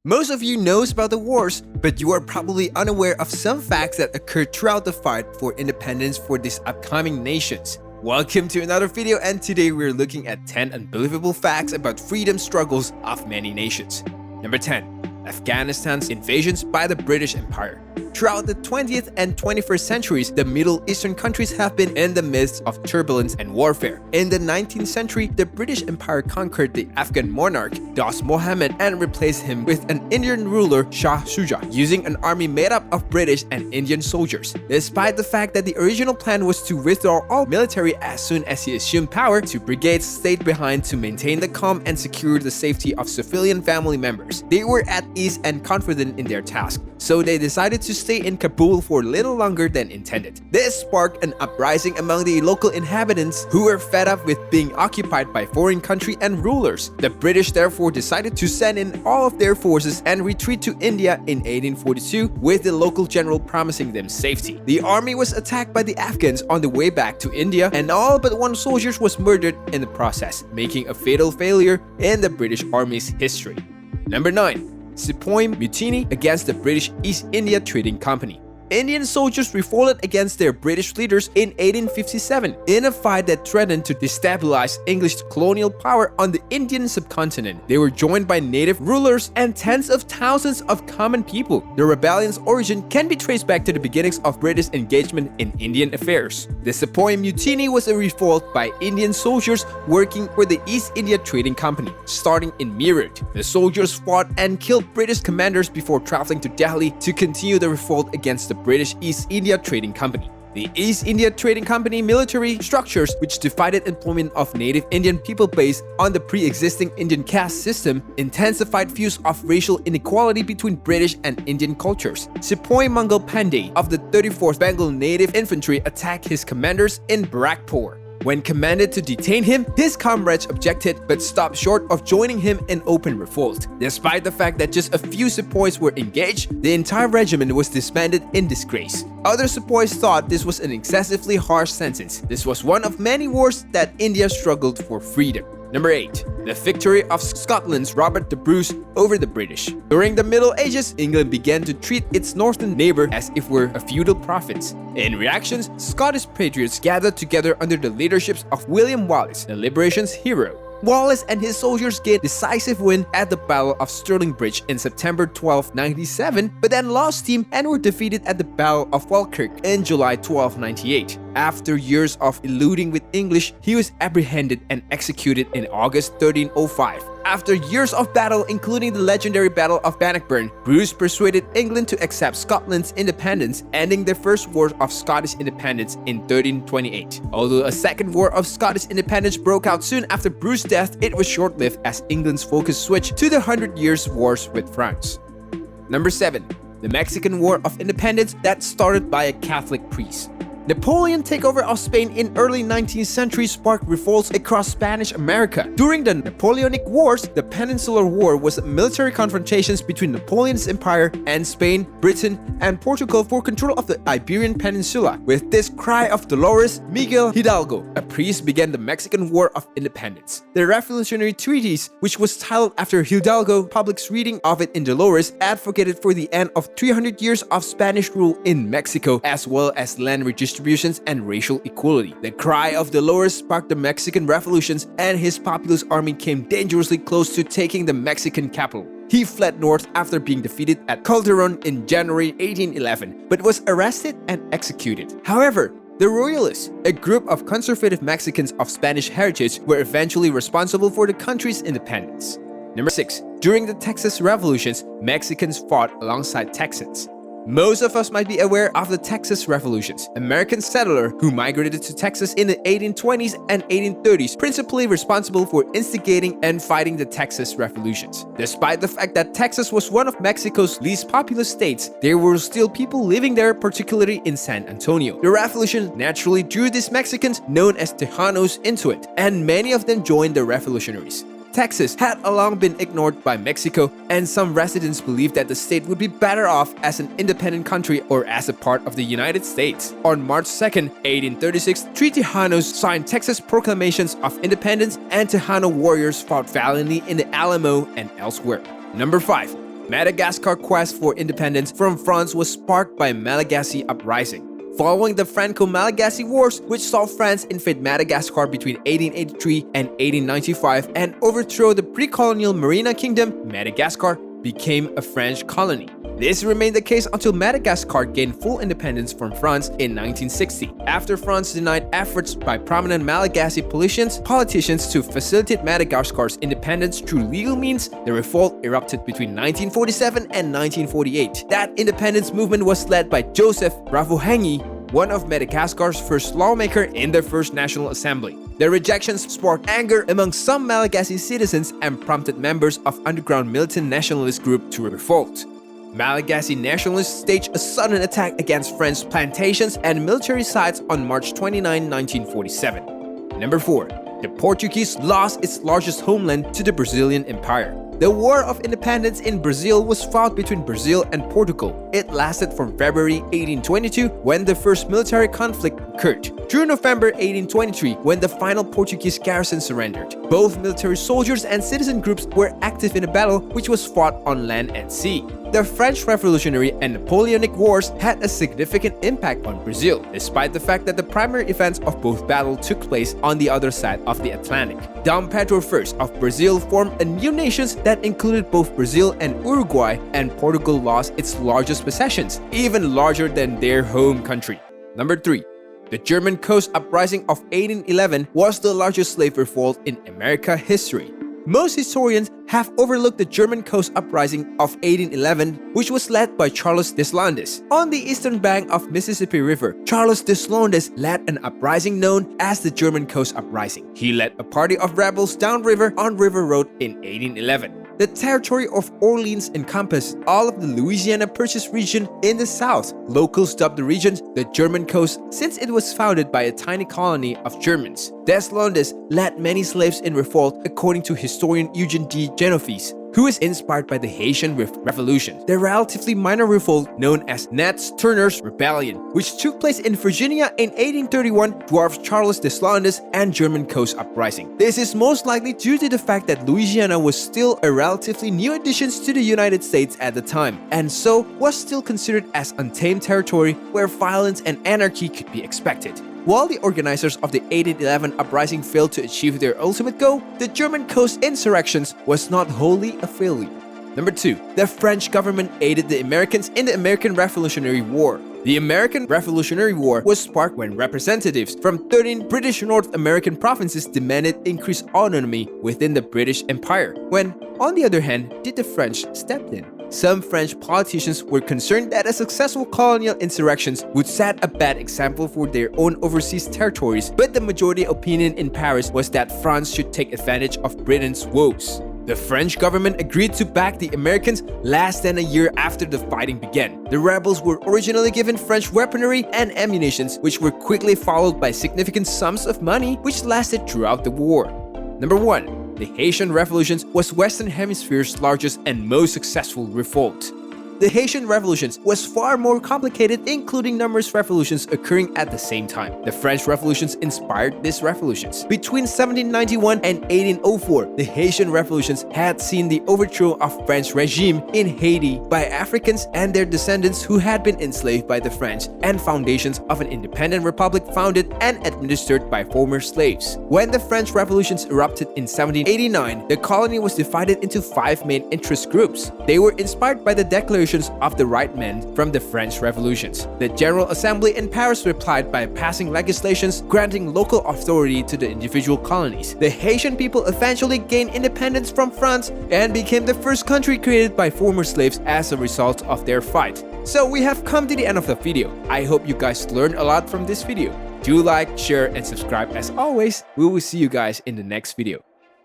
Most of you knows about the wars, but you are probably unaware of some facts that occurred throughout the fight for independence for these upcoming nations. Welcome to another video, and today we're looking at 10 unbelievable facts about freedom struggles of many nations. Number 10. Afghanistan's invasions by the British Empire. Throughout the 20th and 21st centuries, the Middle Eastern countries have been in the midst of turbulence and warfare. In the 19th century, the British Empire conquered the Afghan monarch, Dost Mohammed, and replaced him with an Indian ruler, Shah Shuja, using an army made up of British and Indian soldiers. Despite the fact that the original plan was to withdraw all military as soon as he assumed power, two brigades stayed behind to maintain the calm and secure the safety of civilian family members. They were at ease and confident in their task, so they decided to stay in Kabul for a little longer than intended. This sparked an uprising among the local inhabitants who were fed up with being occupied by foreign country and rulers. The British therefore decided to send in all of their forces and retreat to India in 1842, with the local general promising them safety. The army was attacked by the Afghans on the way back to India, and all but one soldier was murdered in the process, making a fatal failure in the British Army's history. Number 9. Sepoy Mutiny against the British East India Trading Company. Indian soldiers revolted against their British leaders in 1857 in a fight that threatened to destabilize English colonial power on the Indian subcontinent. They were joined by native rulers and tens of thousands of common people. The rebellion's origin can be traced back to the beginnings of British engagement in Indian affairs. The Sepoy Mutiny was a revolt by Indian soldiers working for the East India Trading Company, starting in Meerut. The soldiers fought and killed British commanders before traveling to Delhi to continue the revolt against the British East India Trading Company. The East India Trading Company military structures, which divided employment of native Indian people based on the pre-existing Indian caste system, intensified views of racial inequality between British and Indian cultures. Sepoy Mongol Pandey of the 34th Bengal Native Infantry attacked his commanders in Barakpur. When commanded to detain him, his comrades objected but stopped short of joining him in open revolt. Despite the fact that just a few sepoys were engaged, the entire regiment was disbanded in disgrace. Other sepoys thought this was an excessively harsh sentence. This was one of many wars that India struggled for freedom. Number 8. The victory of Scotland's Robert the Bruce over the British. During the Middle Ages, England began to treat its northern neighbor as if were a feudal province. In reactions, Scottish patriots gathered together under the leadership of William Wallace, the liberation's hero. Wallace and his soldiers gained decisive win at the Battle of Stirling Bridge in September 1297, but then lost steam and were defeated at the Battle of Falkirk in July 1298. After years of eluding with English, he was apprehended and executed in August 1305. After years of battle, including the legendary Battle of Bannockburn, Bruce persuaded England to accept Scotland's independence, ending the First War of Scottish Independence in 1328. Although a second War of Scottish Independence broke out soon after Bruce's death, it was short-lived as England's focus switched to the 100 Years' Wars with France. Number 7. The Mexican War of Independence that started by a Catholic priest. Napoleon's takeover of Spain in early 19th century sparked revolts across Spanish America. During the Napoleonic Wars, the Peninsular War was military confrontations between Napoleon's empire and Spain, Britain, and Portugal for control of the Iberian Peninsula. With this cry of Dolores, Miguel Hidalgo, a priest, began the Mexican War of Independence. The Revolutionary Treatise, which was titled after Hidalgo, public's reading of it in Dolores, advocated for the end of 300 years of Spanish rule in Mexico, as well as land redistributions and racial equality. The cry of Dolores sparked the Mexican revolutions, and his populous army came dangerously close to taking the Mexican capital. He fled north after being defeated at Calderon in January 1811, but was arrested and executed. However, the Royalists, a group of conservative Mexicans of Spanish heritage, were eventually responsible for the country's independence. Number 6. During the Texas Revolutions, Mexicans fought alongside Texans. Most of us might be aware of the Texas Revolutions, American settler who migrated to Texas in the 1820s and 1830s, principally responsible for instigating and fighting the Texas Revolutions. Despite the fact that Texas was one of Mexico's least populous states, there were still people living there, particularly in San Antonio. The revolution naturally drew these Mexicans, known as Tejanos, into it, and many of them joined the revolutionaries. Texas had long been ignored by Mexico, and some residents believed that the state would be better off as an independent country or as a part of the United States. On March 2, 1836, three Tejanos signed Texas proclamations of independence, and Tejano warriors fought valiantly in the Alamo and elsewhere. Number 5. Madagascar's quest for independence from France was sparked by Malagasy uprising. Following the Franco-Malagasy Wars, which saw France invade Madagascar between 1883 and 1895 and overthrow the pre-colonial Merina Kingdom, Madagascar became a French colony. This remained the case until Madagascar gained full independence from France in 1960. After France denied efforts by prominent Malagasy politicians to facilitate Madagascar's independence through legal means, the revolt erupted between 1947 and 1948. That independence movement was led by Joseph Ravohenyi, one of Madagascar's first lawmaker in the First National Assembly. The rejections sparked anger among some Malagasy citizens and prompted members of underground militant nationalist group to revolt. Malagasy nationalists staged a sudden attack against French plantations and military sites on March 29, 1947. Number 4. The Portuguese lost its largest homeland to the Brazilian Empire. The War of Independence in Brazil was fought between Brazil and Portugal. It lasted from February 1822, when the first military conflict occurred, through November 1823, when the final Portuguese garrison surrendered. Both military soldiers and citizen groups were active in a battle which was fought on land and sea. The French Revolutionary and Napoleonic Wars had a significant impact on Brazil, despite the fact that the primary events of both battles took place on the other side of the Atlantic. Dom Pedro I of Brazil formed a new nation that included both Brazil and Uruguay, and Portugal lost its largest possessions, even larger than their home country. Number 3. The German Coast Uprising of 1811 was the largest slave revolt in American history. Most historians have overlooked the German Coast Uprising of 1811, which was led by Charles Deslandes. On the eastern bank of Mississippi River, Charles Deslandes led an uprising known as the German Coast Uprising. He led a party of rebels downriver on River Road in 1811. The territory of Orleans encompassed all of the Louisiana Purchase region in the south. Locals dubbed the region the German Coast since it was founded by a tiny colony of Germans. Deslandes led many slaves in revolt, according to historian Eugene D. Genovese, who is inspired by the Haitian Revolution. The relatively minor revolt known as Nat Turner's Rebellion, which took place in Virginia in 1831, dwarfs Charles Deslandes and German Coast Uprising. This is most likely due to the fact that Louisiana was still a relatively new addition to the United States at the time, and so was still considered as untamed territory where violence and anarchy could be expected. While the organizers of the 1811 uprising failed to achieve their ultimate goal, the German Coast insurrections was not wholly a failure. Number 2. The French government aided the Americans in the American Revolutionary War. The American Revolutionary War was sparked when representatives from 13 British North American provinces demanded increased autonomy within the British Empire, when, on the other hand, the French stepped in. Some French politicians were concerned that a successful colonial insurrections would set a bad example for their own overseas territories, but the majority opinion in Paris was that France should take advantage of Britain's woes. The French government agreed to back the Americans less than a year after the fighting began. The rebels were originally given French weaponry and ammunition, which were quickly followed by significant sums of money, which lasted throughout the war. Number 1. The Haitian Revolution was Western Hemisphere's largest and most successful revolt. The Haitian Revolution was far more complicated, including numerous revolutions occurring at the same time. The French revolutions inspired these revolutions. Between 1791 and 1804, the Haitian revolutions had seen the overthrow of French regime in Haiti by Africans and their descendants who had been enslaved by the French, and foundations of an independent republic founded and administered by former slaves. When the French revolutions erupted in 1789, the colony was divided into 5 main interest groups. They were inspired by the declaration of the right men from the French revolutions. The General Assembly in Paris replied by passing legislations granting local authority to the individual colonies. The Haitian people eventually gained independence from France and became the first country created by former slaves as a result of their fight. So we have come to the end of the video. I hope you guys learned a lot from this video. Do like, share, and subscribe as always. We will see you guys in the next video.